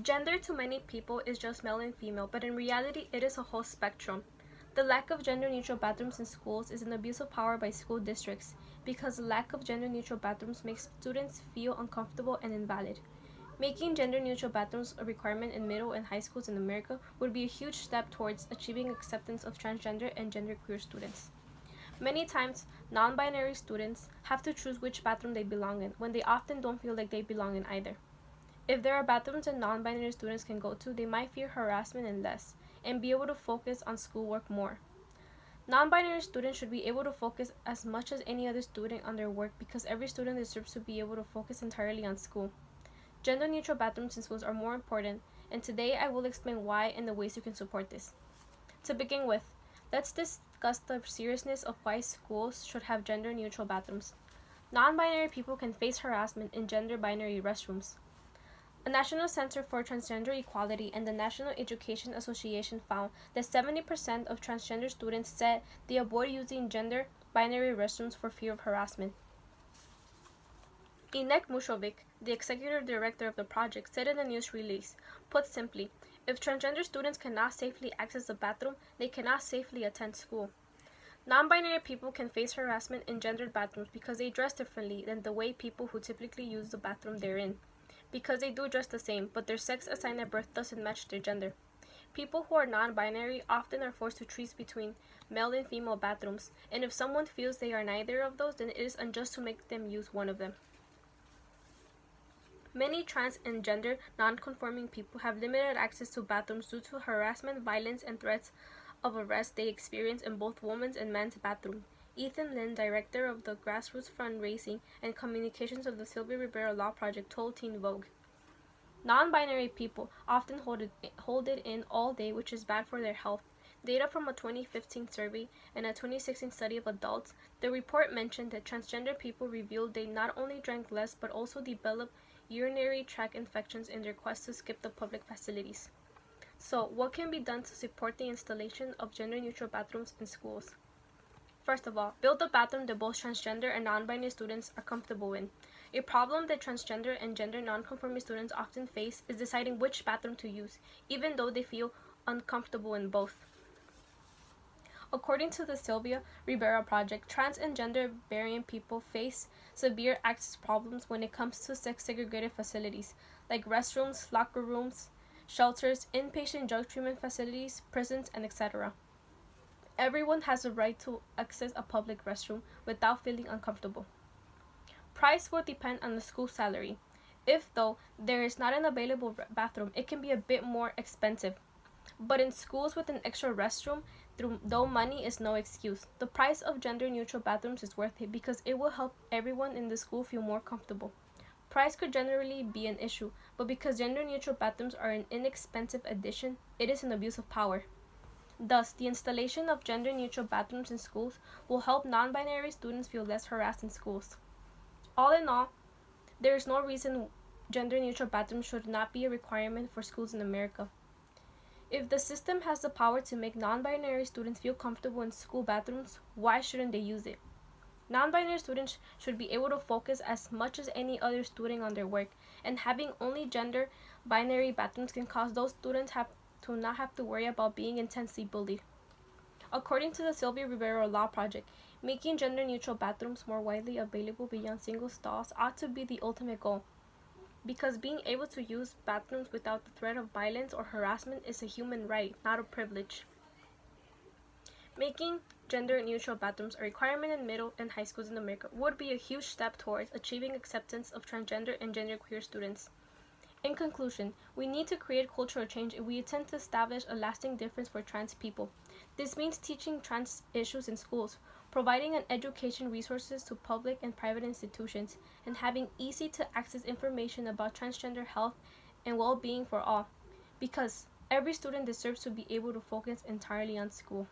Gender to many people is just male and female, but in reality it is a whole spectrum. The lack of gender-neutral bathrooms in schools is an abuse of power by school districts because the lack of gender-neutral bathrooms makes students feel uncomfortable and invalid. Making gender-neutral bathrooms a requirement in middle and high schools in America would be a huge step towards achieving acceptance of transgender and genderqueer students. Many times, non-binary students have to choose which bathroom they belong in when they often don't feel like they belong in either. If there are bathrooms that non-binary students can go to, they might fear harassment and less, and be able to focus on schoolwork more. Non-binary students should be able to focus as much as any other student on their work because every student deserves to be able to focus entirely on school. Gender-neutral bathrooms in schools are more important, and today I will explain why and the ways you can support this. To begin with, let's discuss the seriousness of why schools should have gender-neutral bathrooms. Non-binary people can face harassment in gender-binary restrooms. A National Center for Transgender Equality and the National Education Association found that 70% of transgender students said they avoid using gender-binary restrooms for fear of harassment. Inek Mushovic, the executive director of the project, said in a news release, put simply, if transgender students cannot safely access the bathroom, they cannot safely attend school. Non-binary people can face harassment in gendered bathrooms because they dress differently than the way people who typically use the bathroom they're in. Because they do dress the same, but their sex assigned at birth doesn't match their gender. People who are non-binary often are forced to choose between male and female bathrooms, and if someone feels they are neither of those, then it is unjust to make them use one of them. Many trans and gender non-conforming people have limited access to bathrooms due to harassment, violence, and threats of arrest they experience in both women's and men's bathrooms. Ethan Lin, director of the grassroots fundraising and communications of the Sylvia Rivera Law Project, told Teen Vogue. Non-binary people often hold it in all day, which is bad for their health. Data from a 2015 survey and a 2016 study of adults, the report mentioned that transgender people revealed they not only drank less but also developed urinary tract infections in their quest to skip the public facilities. So, what can be done to support the installation of gender-neutral bathrooms in schools? First of all, build a bathroom that both transgender and non-binary students are comfortable in. A problem that transgender and gender non-conforming students often face is deciding which bathroom to use, even though they feel uncomfortable in both. According to the Sylvia Rivera Project, trans and gender variant people face severe access problems when it comes to sex-segregated facilities, like restrooms, locker rooms, shelters, inpatient drug treatment facilities, prisons, and etc. Everyone has a right to access a public restroom without feeling uncomfortable. Price will depend on the school salary. If, though, there is not an available bathroom, it can be a bit more expensive. But in schools with an extra restroom, though money is no excuse, the price of gender-neutral bathrooms is worth it because it will help everyone in the school feel more comfortable. Price could generally be an issue, but because gender-neutral bathrooms are an inexpensive addition, it is an abuse of power. Thus, the installation of gender-neutral bathrooms in schools will help non-binary students feel less harassed in schools. All in all, there is no reason gender-neutral bathrooms should not be a requirement for schools in America. If the system has the power to make non-binary students feel comfortable in school bathrooms, why shouldn't they use it? Non-binary students should be able to focus as much as any other student on their work, and having only gender-binary bathrooms can cause those students to not have to worry about being intensely bullied. According to the Sylvia Rivera Law Project, making gender-neutral bathrooms more widely available beyond single stalls ought to be the ultimate goal, because being able to use bathrooms without the threat of violence or harassment is a human right, not a privilege. Making gender-neutral bathrooms a requirement in middle and high schools in America would be a huge step towards achieving acceptance of transgender and genderqueer students. In conclusion, we need to create cultural change if we intend to establish a lasting difference for trans people. This means teaching trans issues in schools, providing an education resources to public and private institutions, and having easy-to-access information about transgender health and well-being for all, because every student deserves to be able to focus entirely on school.